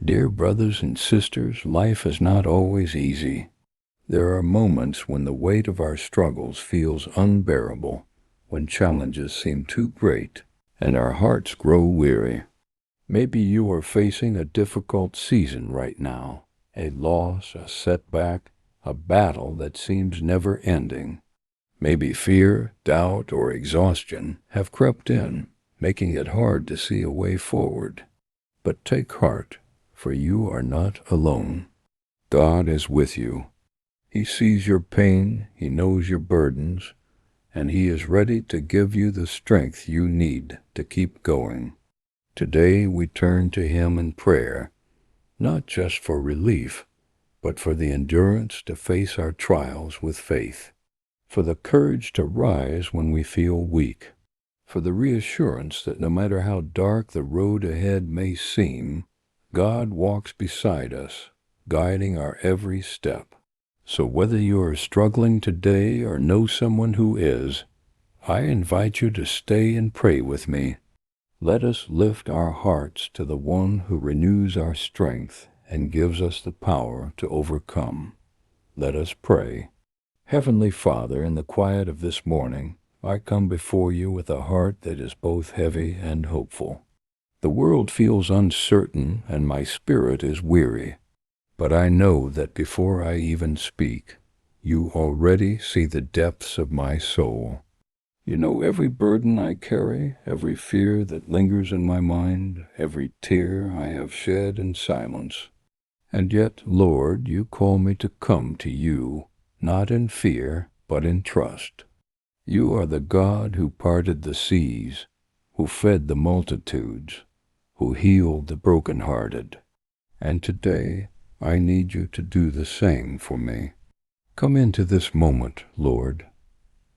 Dear brothers and sisters, life is not always easy. There are moments when the weight of our struggles feels unbearable, when challenges seem too great, and our hearts grow weary. Maybe you are facing a difficult season right now, a loss, a setback, a battle that seems never ending. Maybe fear, doubt, or exhaustion have crept in, making it hard to see a way forward. But take heart, for you are not alone. God is with you. He sees your pain, He knows your burdens, and He is ready to give you the strength you need to keep going. Today we turn to Him in prayer, not just for relief, but for the endurance to face our trials with faith, for the courage to rise when we feel weak, for the reassurance that no matter how dark the road ahead may seem, God walks beside us, guiding our every step. So whether you are struggling today or know someone who is, I invite you to stay and pray with me. Let us lift our hearts to the one who renews our strength and gives us the power to overcome. Let us pray. Heavenly Father, in the quiet of this morning, I come before you with a heart that is both heavy and hopeful. The world feels uncertain and my spirit is weary, but I know that before I even speak, you already see the depths of my soul. You know every burden I carry, every fear that lingers in my mind, every tear I have shed in silence. And yet, Lord, you call me to come to you, not in fear, but in trust. You are the God who parted the seas, who fed the multitudes, who healed the brokenhearted. And today, I need you to do the same for me. Come into this moment, Lord.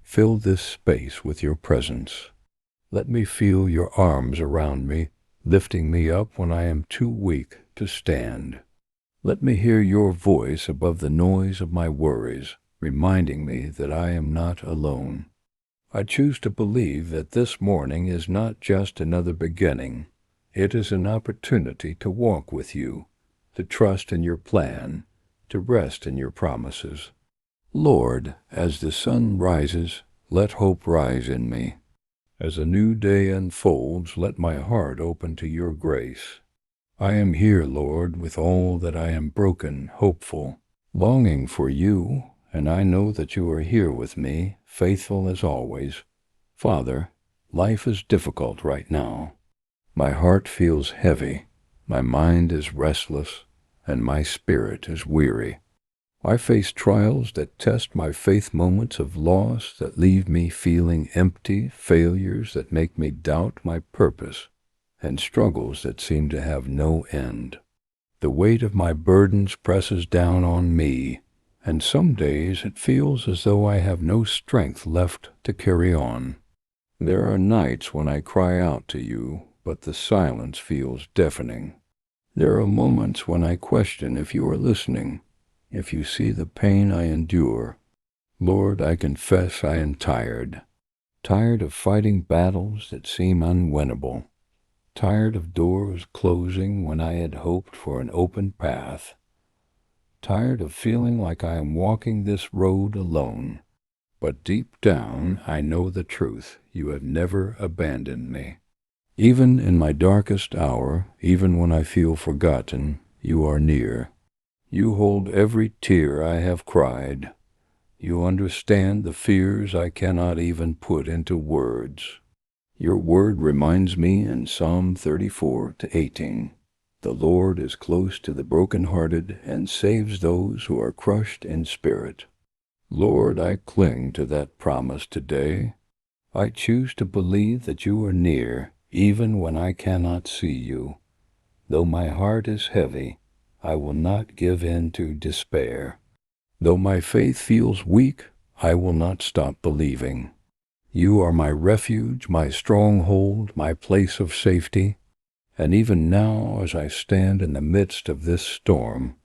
Fill this space with your presence. Let me feel your arms around me, lifting me up when I am too weak to stand. Let me hear your voice above the noise of my worries, reminding me that I am not alone. I choose to believe that this morning is not just another beginning. It is an opportunity to walk with you, to trust in your plan, to rest in your promises. Lord, as the sun rises, let hope rise in me. As a new day unfolds, let my heart open to your grace. I am here, Lord, with all that I am broken, hopeful, longing for you, and I know that you are here with me, faithful as always. Father, life is difficult right now. My heart feels heavy, my mind is restless, and my spirit is weary. I face trials that test my faith, moments of loss that leave me feeling empty, failures that make me doubt my purpose, and struggles that seem to have no end. The weight of my burdens presses down on me, and some days it feels as though I have no strength left to carry on. There are nights when I cry out to you, but the silence feels deafening. There are moments when I question if you are listening, if you see the pain I endure. Lord, I confess I am tired of fighting battles that seem unwinnable, tired of doors closing when I had hoped for an open path, tired of feeling like I am walking this road alone. But deep down, I know the truth. You have never abandoned me. Even in my darkest hour, even when I feel forgotten, you are near. You hold every tear I have cried. You understand the fears I cannot even put into words. Your word reminds me in Psalm 34-18, the Lord is close to the brokenhearted and saves those who are crushed in spirit. Lord, I cling to that promise today. I choose to believe that you are near, even when I cannot see you. Though my heart is heavy, I will not give in to despair. Though my faith feels weak, I will not stop believing. You are my refuge, my stronghold, my place of safety. And even now, as I stand in the midst of this storm,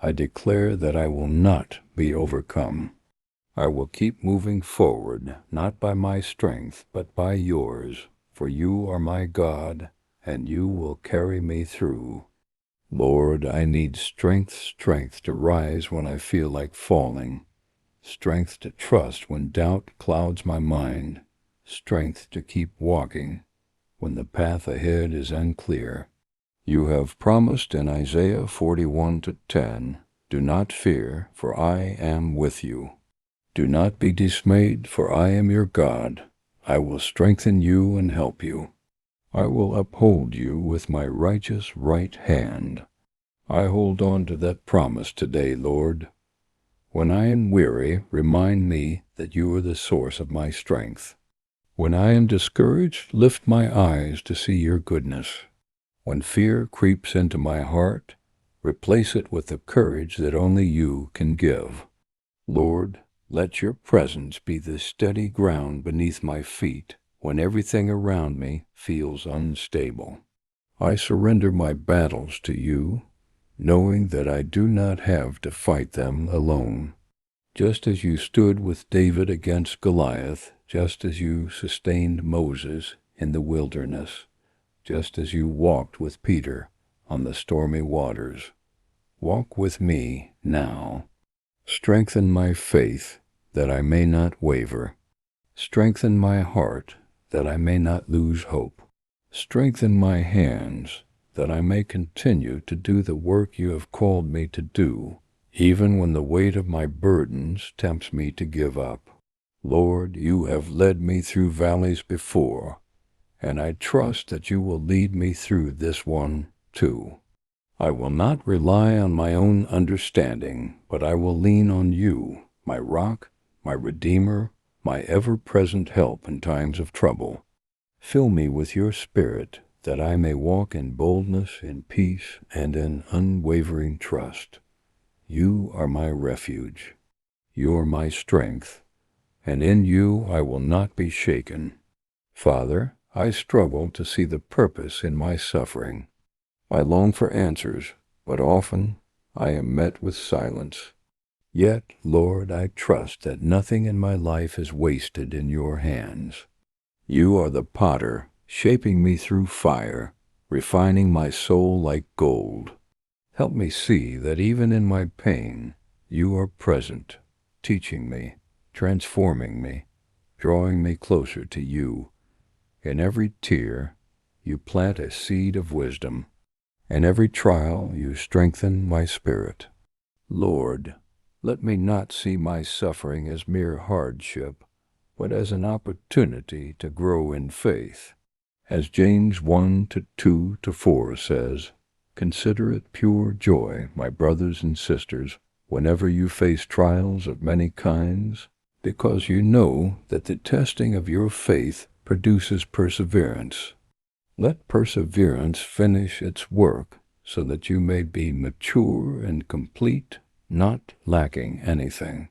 I declare that I will not be overcome. I will keep moving forward, not by my strength, but by yours, for you are my God, and you will carry me through. Lord, I need strength to rise when I feel like falling, strength to trust when doubt clouds my mind, strength to keep walking when the path ahead is unclear. You have promised in Isaiah 41:10, "Do not fear, for I am with you. Do not be dismayed, for I am your God. I will strengthen you and help you. I will uphold you with my righteous right hand." I hold on to that promise today, Lord. When I am weary, remind me that you are the source of my strength. When I am discouraged, lift my eyes to see your goodness. When fear creeps into my heart, replace it with the courage that only you can give. Lord, let your presence be the steady ground beneath my feet when everything around me feels unstable. I surrender my battles to you, knowing that I do not have to fight them alone. Just as you stood with David against Goliath, just as you sustained Moses in the wilderness, just as you walked with Peter on the stormy waters, walk with me now. Strengthen my faith that I may not waver. Strengthen my heart that I may not lose hope. Strengthen my hands that I may continue to do the work you have called me to do, even when the weight of my burdens tempts me to give up. Lord, you have led me through valleys before, and I trust that you will lead me through this one too. I will not rely on my own understanding, but I will lean on you, my rock, my redeemer, my ever-present help in times of trouble. Fill me with your Spirit, that I may walk in boldness, in peace, and in unwavering trust. You are my refuge. You are my strength, and in you I will not be shaken. Father, I struggle to see the purpose in my suffering. I long for answers, but often I am met with silence. Yet, Lord, I trust that nothing in my life is wasted in your hands. You are the potter, shaping me through fire, refining my soul like gold. Help me see that even in my pain, you are present, teaching me, transforming me, drawing me closer to you. In every tear, you plant a seed of wisdom. In every trial, you strengthen my spirit. Lord, let me not see my suffering as mere hardship, but as an opportunity to grow in faith. As James 1:2-4 says, "Consider it pure joy, my brothers and sisters, whenever you face trials of many kinds, because you know that the testing of your faith produces perseverance. Let perseverance finish its work, so that you may be mature and complete, not lacking anything."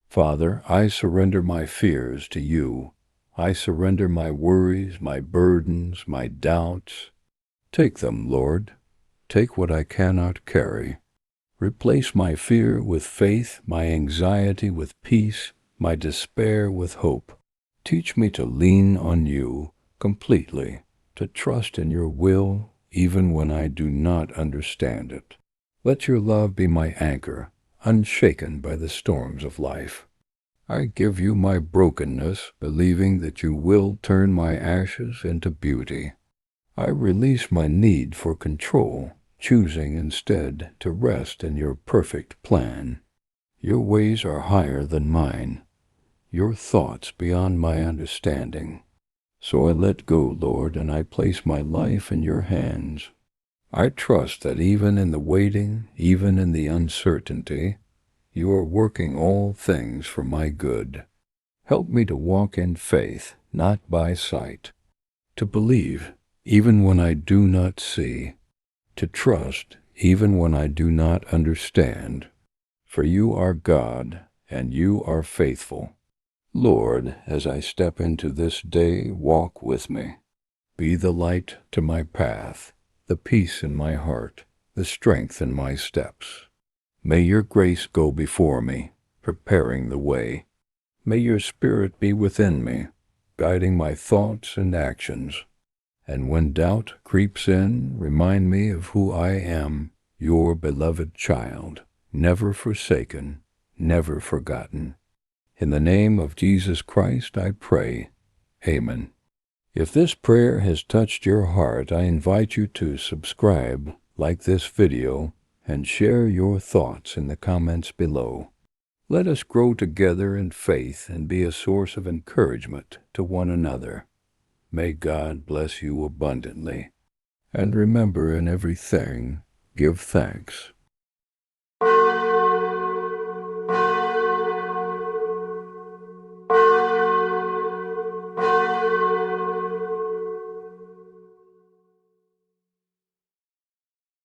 Father, I surrender my fears to you. I surrender my worries, my burdens, my doubts. Take them, Lord. Take what I cannot carry. Replace my fear with faith, my anxiety with peace, my despair with hope. Teach me to lean on you completely, to trust in your will even when I do not understand it. Let your love be my anchor, unshaken by the storms of life. I give you my brokenness, believing that you will turn my ashes into beauty. I release my need for control, choosing instead to rest in your perfect plan. Your ways are higher than mine, your thoughts beyond my understanding. So I let go, Lord, and I place my life in your hands. I trust that even in the waiting, even in the uncertainty, you are working all things for my good. Help me to walk in faith, not by sight, to believe even when I do not see, to trust even when I do not understand. For you are God, and you are faithful. Lord, as I step into this day, walk with me. Be the light to my path, the peace in my heart, the strength in my steps. May your grace go before me, preparing the way. May your Spirit be within me, guiding my thoughts and actions. And when doubt creeps in, remind me of who I am your beloved child, never forsaken, never forgotten. In the name of Jesus Christ I pray. Amen. If this prayer has touched your heart, I invite you to subscribe, like this video, and share your thoughts in the comments below. Let us grow together in faith and be a source of encouragement to one another. May God bless you abundantly. And remember, in everything, give thanks.